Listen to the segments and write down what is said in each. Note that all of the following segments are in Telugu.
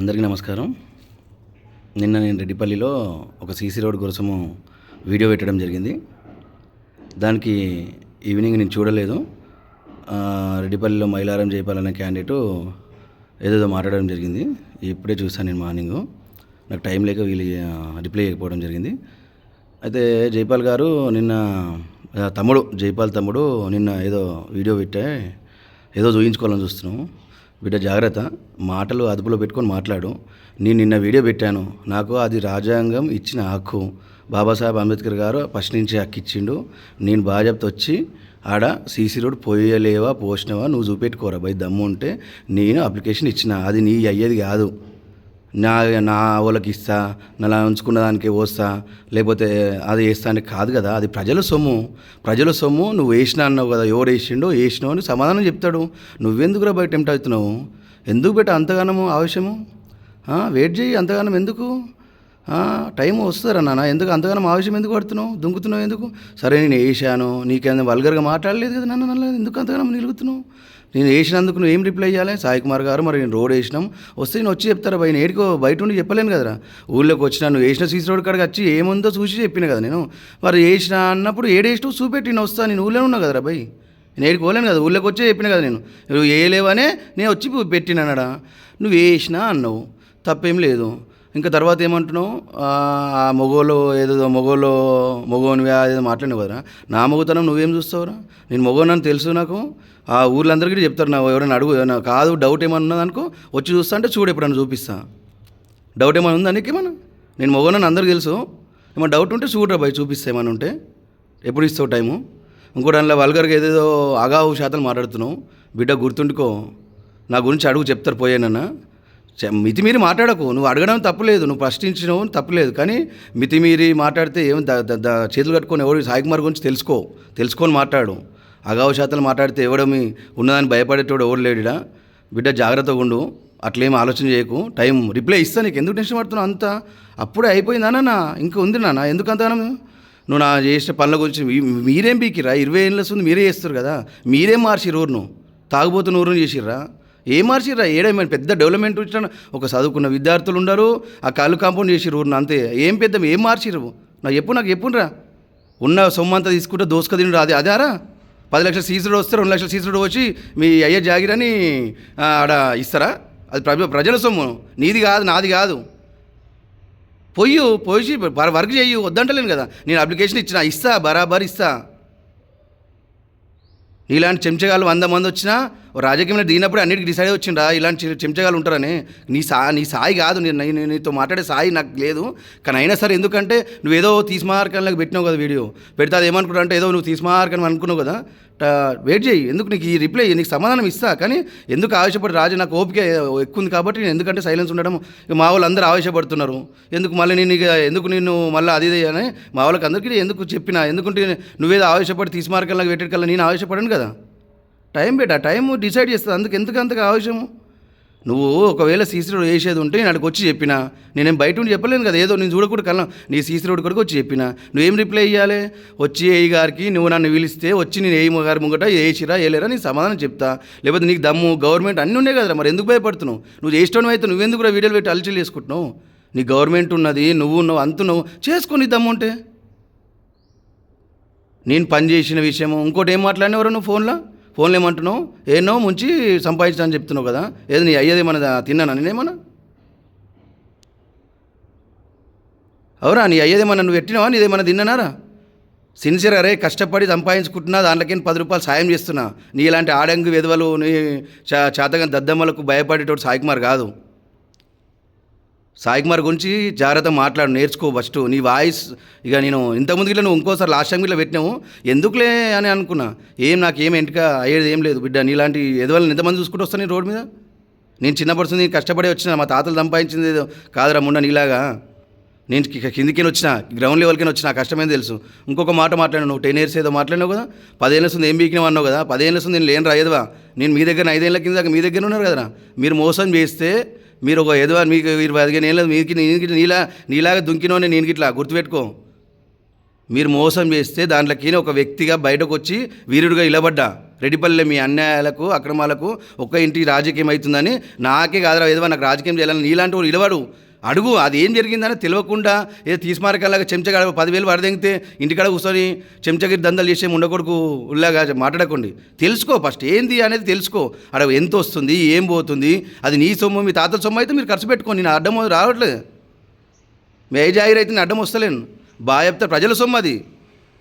అందరికీ నమస్కారం. నిన్న నేను రెడ్డిపల్లిలో ఒక సీసీ రోడ్ కోసము వీడియో పెట్టడం జరిగింది. దానికి ఈవినింగ్ నేను చూడలేదు. రెడ్డిపల్లిలో మైలారం జైపాల్ అనే క్యాండిడేటు ఏదేదో మాట్లాడడం జరిగింది. ఇప్పుడే చూసాను నేను మార్నింగు. నాకు టైం లేక వీళ్ళు రిప్లై చేయకపోవడం జరిగింది. అయితే జైపాల్ గారు నిన్న జైపాల్ తమ్ముడు నిన్న ఏదో వీడియో పెట్టే ఏదో చూయించుకోవాలని చూస్తున్నాము. బిడ్డ జాగ్రత్త, మాటలు అదుపులో పెట్టుకొని మాట్లాడు. నేను నిన్న వీడియో పెట్టాను, నాకు అది రాజ్యాంగం ఇచ్చిన హక్కు. బాబాసాహెబ్ అంబేద్కర్ గారు ఫస్ట్ నుంచి హక్కు ఇచ్చిండు. నేను బాధ్యత వచ్చి ఆడ సీసీ రోడ్ పోసినవా నువ్వు చూపెట్టుకోరా బై దమ్ము ఉంటే. నేను అప్లికేషన్ ఇచ్చిన, అది నీ అయ్యేది కాదు. నా వాళ్ళకి ఇస్తా, నా ఉంచుకున్న దానికి పోస్తా, లేకపోతే అది వేస్తా అంటే కాదు కదా. అది ప్రజల సొమ్ము. నువ్వు వేసినా అన్నావు కదా, ఎవరు వేసినావు అని సమాధానం చెప్తాడు. నువ్వెందుకురా బయట టెంప్ట్ అవుతున్నావు? ఎందుకు పెట్ట అంతగానము ఆవశ్యము? వెయిట్ చేయి. అంతగానం ఎందుకు? టైం వస్తారా నాన్న? ఎందుకు అంతగానం ఆవశ్యం ఎందుకు పడుతున్నావు? దుంకుతున్నావు ఎందుకు? సరే నేను వేసాను, నీకేమైనా వల్గర్గా మాట్లాడలేదు కదా నన్ను, నల్ల ఎందుకు అంతగానం నిలుగుతున్నావు? నేను వేసినందుకు నువ్వు ఏం రిప్లై చేయాలి? సాయి కుమార్ గారు, మరి నేను రోడ్ వేసినాం వస్తే నేను వచ్చి చెప్తారా భయ్? నేడికో బయట ఉండి చెప్పలేను కదరా. ఊళ్ళోకి వచ్చినా నువ్వు వేసిన సీసీ రోడ్ కాడికి వచ్చి ఏముందో చూసి చెప్పిన కదా నేను. మరి వేసిన అన్నప్పుడు ఏడేసినావు చూపెట్టి నేను వస్తాను. నేను ఊళ్ళో ఉన్నా కదరా భయ్, నేను ఏడికి పోలేను కదా. ఊళ్ళోకి వచ్చే చెప్పిన కదా నేను. నువ్వు వేయలేవనే నేను వచ్చి పెట్టినానడా. నువ్వు వేసినా అన్నావు, తప్పేం లేదు. ఇంకా తర్వాత ఏమంటున్నావు? మగోనివా ఏదో మాట్లాడినావు కదరా. నా మగతనం నువ్వేం చూస్తావురా? నేను మగోనని తెలుసు నాకు. ఆ ఊర్లందరికీ చెప్తారు. నా ఎవరైనా అడుగు, కాదు డౌట్ ఏమన్నా ఉన్నదనుకో వచ్చి చూస్తా అంటే చూడు, ఎప్పుడన్నా చూపిస్తా. డౌట్ ఏమైనా ఉందా నీకేమన్నా? నేను మగోనని అందరికీ తెలుసు. ఏమైనా డౌట్ ఉంటే చూడరా భయ్, చూపిస్తా. ఏమైనా ఉంటే ఎప్పుడు ఇస్తావు టైము? ఇంకోటి అందులో వల్గర్గా ఏదేదో అగావు శాతం మాట్లాడుతున్నావు. బిడ్డ గుర్తుండుకో, నా గురించి అడుగు, చెప్తారు పోయానన్నా. మితిమీరి మాట్లాడకు. నువ్వు అడగడం తప్పులేదు, నువ్వు ప్రశ్నించడం తప్పులేదు. కానీ మితిమీరి మాట్లాడితే ఏం చేతులు కట్టుకొని ఎవరు సాయి కుమార్ గురించి తెలుసుకొని మాట్లాడు. అగావు శాతాలు మాట్లాడితే ఎవడమి ఉన్నదాన్ని భయపడేటోడు ఎవరు లేడుడా. బిడ్డ జాగ్రత్తగా ఉండు, అట్లేం ఆలోచన చేయకు. టైం రిప్లై ఇస్తా, నీకు ఎందుకు టెన్షన్ పడుతున్నావు? అంతా అప్పుడే అయిపోయిందా నాన్న? ఇంకా ఉంది నాన్న, ఎందుకు అంతగానో? నువ్వు నా చేసిన పనుల గురించి మీరేం బీకిరా? 20 ఏళ్ళ ఉంది మీరే చేస్తారు కదా. మీరేం మార్చిర్రు? ఊరును తాగుబోతున్న ఊరును చేసిర్రా? ఏం మార్చిర్రా? ఏడేమైనా పెద్ద డెవలప్మెంట్ వచ్చిన ఒక చదువుకున్న విద్యార్థులు ఉండరు, ఆ కాలు కాంపౌండ్ చేసిర్రు ఊరిని అంతే. ఏం మార్చిర్రు? నాకు చెప్పుండ్రా. ఉన్న సొమ్మంతా తీసుకుంటే దోసుక తినడు. అదారా 10 లక్షల సీసీ రోడ్ వస్తే 2 లక్షల సీసీ రోడ్ వచ్చి మీ అయ్యే జాగిరని ఆడ ఇస్తారా? అది ప్రజల సొమ్ము, నీది కాదు, నాది కాదు. పోయి వర్క్ చెయ్యి, వద్దంటలేను కదా. నేను అప్లికేషన్ ఇస్తా, బరాబర్ ఇస్తా. ఇలాంటి చెంచగాళ్ళు 100 మంది వచ్చినా రాజకీయంలో దిగినప్పుడు అన్నిటికీ డిసైడ్ వచ్చిండ్రా ఇలాంటి చెంచగాళ్ళు ఉంటారని. నీ సాయి కాదు, నీతో మాట్లాడే సాయి నాకు లేదు. కానీ అయినా సరే, ఎందుకంటే నువ్వేదో తీసిమార్కన్లకు పెట్టినావు కదా వీడియో పెడితే, అది ఏమనుకుంటా అంటే ఏదో నువ్వు తీసిమార్కని అనుకున్నావు కదా. వెయిట్ చేయి. ఎందుకు నీకు ఈ రిప్లై, నీకు సమాధానం ఇస్తా. కానీ ఎందుకు ఆవేశపడి రాజు, నాకు ఓపిక ఎక్కువ ఉంది కాబట్టి నేను ఎందుకంటే సైలెన్స్ ఉండడం. మా వాళ్ళు అందరూ ఆవేశపడుతున్నారు. ఎందుకు మళ్ళీ నిన్ను మళ్ళీ అది అని మా వాళ్ళకి అందరికీ ఎందుకు చెప్పినా. ఎందుకంటే నువ్వేదో ఆవేశపడి తీసిమార్కన్లకు పెట్టేకల్లా నేను ఆవేశపడను కదా. టైం టైం డిసైడ్ చేస్తుంది. ఎందుకంతగా ఆవేశము? నువ్వు ఒకవేళ సీసీ రోడ్ వేసేది ఉంటే నేను అక్కడికి వచ్చి చెప్పినా. నేనేం బయట ఉండి చెప్పలేను కదా. ఏదో నేను చూడకూడదు కన్నా నీ సీసీ రోడ్ కొరకు వచ్చి చెప్పినా. నువ్వేం రిప్లై ఇవ్వాలి? వచ్చి ఏఈ గారికి నువ్వు నన్ను పిలిస్తే వచ్చి నేను ఏఈ గారి ముంగట వేసిరా వేయలేరా నీ సమాధానం చెప్తా. లేకపోతే నీకు దమ్ము గవర్నమెంట్ అన్నీ ఉన్నాయి కదరా, మరి ఎందుకు భయపడుతున్నావు? నువ్వు చేసేటోను అయితే నువ్వెందుకు కూడా వీడియోలు పెట్టి అలచలు చేసుకుంటున్నావు? నీ గవర్నమెంట్ ఉన్నది, నువ్వు అంతున్నావు, చేసుకొని దమ్ము ఉంటే. నేను పని చేసిన విషయము ఇంకోటి ఏం మాట్లాడినవరు నువ్వు ఫోన్లో ఏమంటున్నావు? ఏనో ముంచి సంపాదించా అని చెప్తున్నావు కదా. ఏది నీ అయ్యేదేమన్నా తిన్నానా నేనేమన్నా? అవురా, నీ అయ్యేదేమన్నా నువ్వు పెట్టినావా? నీదేమన్నా తిన్నానారా? సిన్సియర్ అరే, కష్టపడి సంపాదించుకుంటున్నా, దాంట్లోకి 10 రూపాయలు సాయం చేస్తున్నా. నీ ఇలాంటి ఆడంగి వెధవలు, నీ చేతగా దద్దమ్మలకు భయపడేటోడు సాయి కుమార్ కాదు. సాయి కుమార్ గురించి జాగ్రత్త మాట్లాడు, నేర్చుకో ఫస్ట్. నీ వాయిస్ ఇక నేను ఇంతకుముందు ఇట్లా నువ్వు ఇంకోసారి లాస్ట్ టైం ఇట్లా పెట్టినావు ఎందుకులే అని అనుకున్నా. నాకేం ఎంటిక అయ్యేది ఏం లేదు బిడ్డ. నీలాంటి ఎదవాళ్ళని ఎంతమంది చూసుకుంటూ వస్తాను నేను రోడ్డు మీద? నేను చిన్నప్పటి నుంచి కష్టపడి వచ్చిన, మా తాతలు సంపాదించింది ఏదో కాదురా ముండ నీలాగా. నేను కిందికి వచ్చిన, గ్రౌండ్ లెవెల్కి వచ్చిన, కష్టమైంది తెలుసు. ఇంకొక మాట మాట్లాడినావు, నువ్వు 10 years ఏదో మాట్లాడినావు కదా. 10 ఏళ్ళ ఏం బీకినావు అన్నావు కదా. 10 ఏళ్ళ నేను లేని రాయేదివా. నేను మీ దగ్గర 5 ఏళ్ళ కింద మీ దగ్గర ఉన్నారు కదరా. మీరు మోసం చేస్తే మీరు ఒక ఎదువా, మీకు 25 ఏళ్ళ నీలాగా దుంకినోనే నేను గిట్లా గుర్తుపెట్టుకో. మీరు మోసం చేస్తే దాంట్లోకి ఒక వ్యక్తిగా బయటకు వచ్చి వీరుడిగా నిలబడ్డా. రెడ్డిపల్లిలో మీ అన్యాయాలకు అక్రమాలకు ఒక్క ఇంటి రాజకీయం అవుతుందని నాకే కాదురా ఏదో నాకు రాజకీయం చేయాలని నీలాంటి వాడు ఇలవాడు అడుగు అది ఏం జరిగిందని తెలియకుండా ఏదో తీసుమారకాలాగా చెంచగా 10,000 వరదెంగితే ఇంటికాడ కూర్చొని చెంచగిరి దందలు చేసే ఉండకూడకు ఉల్లాగా మాట్లాడకండి. తెలుసుకో ఫస్ట్ ఏంది అనేది తెలుసుకో. అక్కడ ఎంత వస్తుంది ఏం పోతుంది అది నీ సొమ్ము మీ తాతల సొమ్ము అయితే మీరు ఖర్చు పెట్టుకోండి. నేను అడ్డం రావట్లేదు, మే జాగిరి అయితే నేను అడ్డం వస్తలేను. బాగా చెప్తా ప్రజల సొమ్ము అది.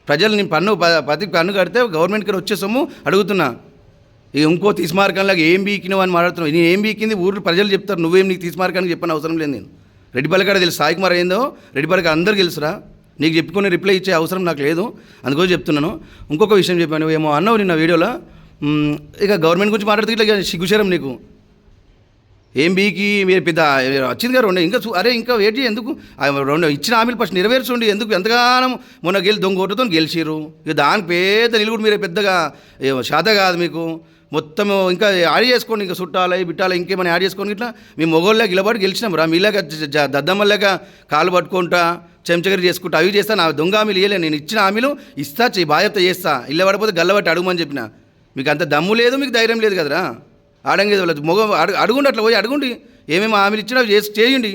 ప్రజలు నేను ప్రతి పన్ను కడితే గవర్నమెంట్కి వచ్చే సొమ్ము అడుగుతున్నా. ఇక ఇంకో తీసుమార్గంలాగా ఏం బీకినావు అని మాట్లాడుతున్నావు. నేను ఏం బీకింది ఊరు ప్రజలు చెప్తారు, నువ్వేం నీకు తీసుమార్గానికి చెప్పని అవసరం లేదు. నేను రెడ్డిపల్లి కాడ తెలుసు సాయి కుమార్ ఏందో రెడ్డిపల్లికి అందరూ తెలుసురా. నీకు చెప్పుకొని రిప్లై ఇచ్చే అవసరం నాకు లేదు, అందుకోసం చెప్తున్నాను. ఇంకొక విషయం చెప్పాను ఏమో అన్నావు నిన్న వీడియోలో. ఇక గవర్నమెంట్ గురించి మాట్లాడితే ఇట్లా సిగ్గుశరం నీకు. ఏం బీకి మీరు పెద్ద వచ్చింది కదా 2 ఇంకా అరే ఇంకా వెయిట్ చేయి ఎందుకు 2 ఇచ్చిన హామీలు ఫస్ట్ నెరవేర్చుండి. ఎందుకు ఎంతగానో మొన్న దొంగ ఓటుతో గెలిచిర్రు. ఇక దానికి పెద్ద నిలుగుడు మీరే పెద్దగా శాత కాదు మీకు. మొత్తము ఇంకా యాడ్ చేసుకోండి, ఇంకా చుట్టాలి బిట్టాలి ఇంకేమైనా యాడ్ చేసుకోండి. ఇట్లా మీ మొగోళ్ళకి గిలబడి గెలిచినాం రా. మీలాగా దద్దమ్మలాగా కాలు పట్టుకుంటా చెంచగరి చేసుకుంటా అవి చేస్తా. నా దొంగ హామీలు ఇవ్వలే. నేను ఇచ్చిన హామీలు ఇస్తా బాధ్యత చేస్తా. ఇళ్ళ పడిపోతే గల్లబట్టి అడుగుమని చెప్పిన. మీకు అంత దమ్ము లేదు, మీకు ధైర్యం లేదు కదరా. ఆడంగేది వాళ్ళ మొగ అడుగుండి, అట్లా పోయి అడుగుండి. ఏమేమి హామీలు ఇచ్చినా చేయండి.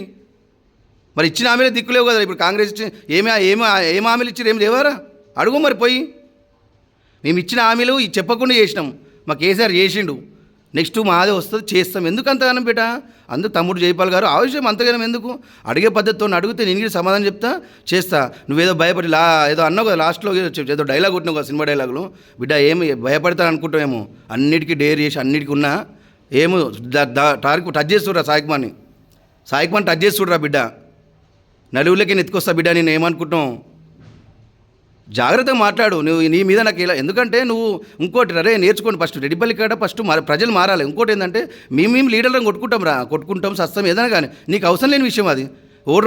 మరి ఇచ్చిన హామీలే దిక్కులేవు కదా. ఇప్పుడు కాంగ్రెస్ ఇచ్చి ఏం హామీలు ఇచ్చారు ఏమి లేవారా అడుగు మరి పోయి. మేము ఇచ్చిన హామీలు చెప్పకుండా చేసినాం. మా కేసీఆర్ చేసిండు. నెక్స్ట్ మాదే వస్తుంది చేస్తాం. ఎందుకు అంతగానం బేట అందుకు తమ్ముడు జైపాల్ గారు ఆవశ్యం అంతగానం ఎందుకు. అడిగే పద్ధతితో అడిగితే నేను సమాధానం చెప్తా చేస్తా. నువ్వేదో భయపడి ఏదో అన్నావు కదా లాస్ట్లో ఏదో డైలాగ్ కొట్టినావు కదా సినిమా డైలాగులు. బిడ్డ ఏమి భయపడతాను అనుకుంటామేమో. అన్నిటికీ డేర్ చేసి అన్నిటికీ ఉన్నా ఏమో టార్గెట్ టచ్ చేస్తుర్రా సాయికుమార్ని టచ్ చేస్తుర్రా బిడ్డ. నలుగురిలోకి ఎత్తుకొస్తా బిడ్డ. నేను ఏమనుకుంటున్నావు జాగ్రత్తగా మాట్లాడు. నువ్వు నీ మీద నాకు ఇలా ఎందుకంటే నువ్వు ఇంకోటి రే నేర్చుకోండి ఫస్ట్. రెడ్డిపల్లి కాడ ఫస్ట్ ప్రజలు మారాలి. ఇంకోటి ఏంటంటే మేము లీడర్లను కొట్టుకుంటాం సస్తం ఏదైనా కానీ నీకు అవసరం లేని విషయం అది.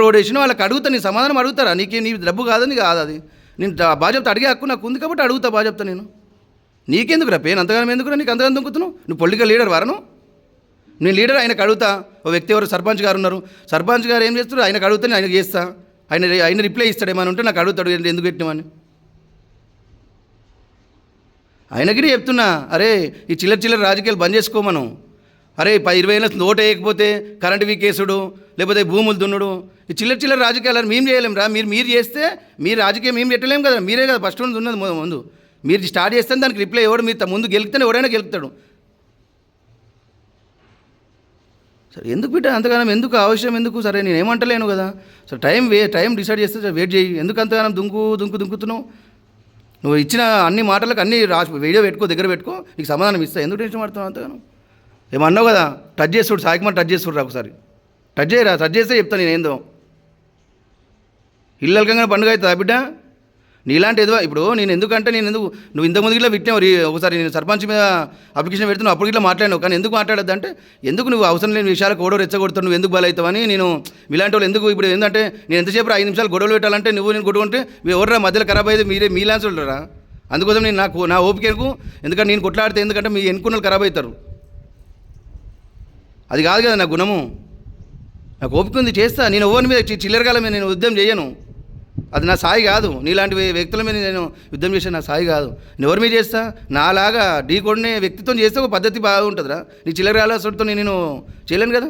రోడ్ వేసిన వాళ్ళకి అడుగుతా, నీ సమాధానం అడుగుతారా. నీ డబ్బు కాదని కాదు అది. నేను బాధ్యత అడిగే హక్కు నాకు ఉంది కాబట్టి అడుగుతా బాధ్యత. నీకెందుకు రా పెయిన్ అంతగానం ఎందుకురా నీకు అంతగానం దుంకుతున్నావు. నువ్వు పొలిటికల్ లీడర్ వారను. నేను లీడర్ ఆయనకు అడుగుతా. ఓ వ్యక్తి ఎవరు సర్పంచ్ గారు ఉన్నారు. సర్పంచ్ గారు ఏం చేస్తారు ఆయనకు అడుగుతా, నేను ఆయనకు చేస్తా. ఆయన రిప్లై ఇస్తాడు ఏమైనా ఉంటే నాకు అడుగుతాడు ఎందుకు పెట్టినామని. ఆయనకి చెప్తున్నా అరే ఈ చిల్లర రాజకీయాలు బంద్ చేసుకోమను. అరే 20 ఏళ్ళ నోటు వేయకపోతే కరెంటు వీకేసుడు లేకపోతే భూములు దున్నుడు ఈ చిల్లర రాజకీయాలు మేము చేయలేం రా. మీరు చేస్తే మీరు రాజకీయం మేము పెట్టలేము కదా. మీరే కదా ఫస్ట్ ఉన్నది ముందు. మీరు స్టార్ట్ చేస్తే దానికి రిప్లై ఎవడు మీరు ముందు గెలుపుతానే ఎవడైనా గెలుపుతాడు. సరే ఎందుకు బిడ్డ అంతగానం ఎందుకు అవసరం ఎందుకు. సరే నేను ఏమంటలేను కదా. సరే టైం డిసైడ్ చేస్తే వెయిట్ చేయి. ఎందుకు అంతగానం దుంకుతున్నావు. నువ్వు ఇచ్చిన అన్ని మాటలకు అన్ని వీడియో దగ్గర పెట్టుకో నీకు సమాధానం ఇస్తా. ఎందుకు టెన్షన్ పడుతున్నావు అంతగానో. ఏమన్నావు కదా టచ్ చేస్తుడు సాయికుమార్ టచ్ చేస్తుడు ఒకసారి టచ్ చేస్తే చెప్తాను నేను ఏందో. ఇళ్ళకంగా పండుగ అవుతుందా బిడ్డ నీలాంటి ఏదో. ఇప్పుడు నేను ఎందుకంటే నువ్వు ఇంతకుముందు ఇట్లా విట్టినావు. ఒకసారి నేను సర్పంచ్ మీద అప్లికేషన్ పెడుతున్నావు అప్పుడు ఇట్లా మాట్లాడినావు. కానీ ఎందుకు మాట్లాడద్దు అంటే ఎందుకు నువ్వు అవసరం లేని విషయాలకు గొడవ రెచ్చగొడతావు. నువ్వు ఎందుకు బలవుతావని నేను ఇలాంటి వాళ్ళు ఎందుకు ఇప్పుడు ఏంటంటే నేను ఎంతసేపు 5 నిమిషాలు గొడవలు పెట్టాలంటే నేను గొడవ ఉంటే ఎవర్రా మధ్యలో ఖరాబ్ అయ్యేది మీలాంటి వాళ్ళరా. అందుకోసం నేను నా ఓపికకు ఎందుకంటే నేను కొట్లాడితే ఎందుకంటే మీ ఎన్నుకున్న ఖరాబ్ అవుతారు. అది కాదు కదా నా గుణము. నాకు ఓపిక ఉంది చేస్తా. నేను ఎవరి మీద చిల్లరగాల మీద నేను యుద్ధం చేయను. అది నా సాయి కాదు. నీలాంటి వ్యక్తుల మీద నేను యుద్ధం చేసే నా సాయి కాదు. నేను ఎవరి మీద చేస్తా నాలాగా ఢీ కొడినే వ్యక్తిత్వం చేస్తే ఒక పద్ధతి బాగుంటుందిరా. నీ చిల్లరగాలతో నేను చేయలేను కదా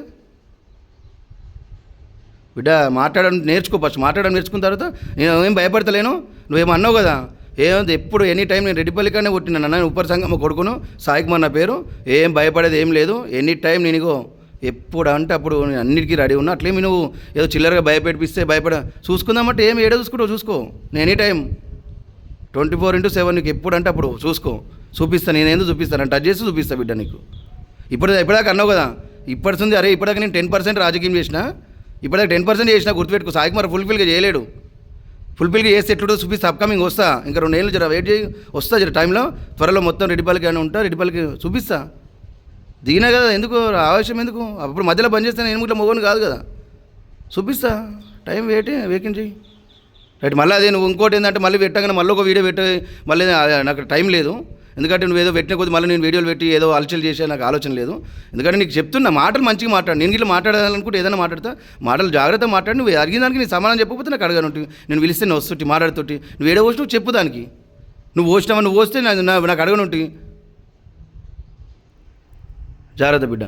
బిడ్డ. మాట్లాడడం నేర్చుకో ఫస్ట్. మాట్లాడడం నేర్చుకున్న తర్వాత నేను ఏం భయపడతలేను. నువ్వేమన్నావు కదా ఏమంది ఎప్పుడు ఎనీ టైం నేను రెడ్డిపల్లికానే కొట్టినాను అన్న. ఉపరి సంఘం కొడుకును సాయికుమార్ నా పేరు. ఏం భయపడేది ఏం లేదు. ఎనీ టైం నేను ఎప్పుడు అంటే అప్పుడు నేను అన్నిటికీ రెడీ ఉన్నా. అట్లేమి నువ్వు ఏదో చిల్లరగా భయపెట్టిస్తే చూసుకుందామంటే ఏమి ఏడో చూసుకో. నేను ఎనీ టైం 24/7 నీకు ఎప్పుడు అంటే అప్పుడు చూపిస్తాను. నేను ఏందో చూపిస్తాను టచ్ చేసి చూపిస్తాను బిడ్డ నీకు. ఇప్పటిదాకా అన్నావు కదా ఇప్పటిస్తుంది. అరే ఇప్పటిదాకా నేను 10% రాజకీయం చేసిన. ఇప్పటిదాకా 10% చేసినా గుర్తుపెట్టుకో. సాయికుమార్ ఫుల్ఫిల్గా చేయలేడు. ఫుల్ఫిల్గా చేస్తే ఎట్లుంటో చూపిస్తా. అప్కమింగ్ వస్తా. ఇంకా 2 ఏళ్ళు జర వెయిట్ చేయి. వస్తా జర టైంలో త్వరలో మొత్తం రెడ్డిపల్లికి అని ఉంటా. రెడ్డిపల్లికి చూపిస్తా. దిగినా కదా ఎందుకు ఆవశ్యం ఎందుకు. అప్పుడు మధ్యలో బంద్ చేస్తే నేను ఇట్లా మొగోని కాదు కదా. చూపిస్తా. టైం వేకెంట్ చేయి రైట్. మళ్ళీ అదే నువ్వు ఇంకోటి ఏంటంటే మళ్ళీ పెట్టగానే మళ్ళీ ఒక వీడియో పెట్టి మళ్ళీ నాకు టైం లేదు. ఎందుకంటే నువ్వు ఏదో పెట్టిన కొద్ది మళ్ళీ నేను వీడియోలు పెట్టి ఏదో అలచలు చేసే నాకు ఆలోచన లేదు. ఎందుకంటే నీకు చెప్తున్నా మాటలు మంచిగా మాట్లాడు. నేను ఇట్లా మాట్లాడాలనుకుంటే ఏదైనా మాట్లాడతా. మాటలు జాగ్రత్తగా మాట్లాడి. నువ్వు అడిగిన దానికి నీ సమాధానం చెప్పకపోతే నాకు అడగను. నేను పిలిస్తే నేను వస్తుంటే మాట్లాడుతుంటే నువ్వు ఏడో వచ్చి నువ్వు చెప్పు దానికి. నువ్వు వచ్చినావా నువ్వు వస్తే నాకు అడగనుంటి. జాగ్రత్త బిడ్డ.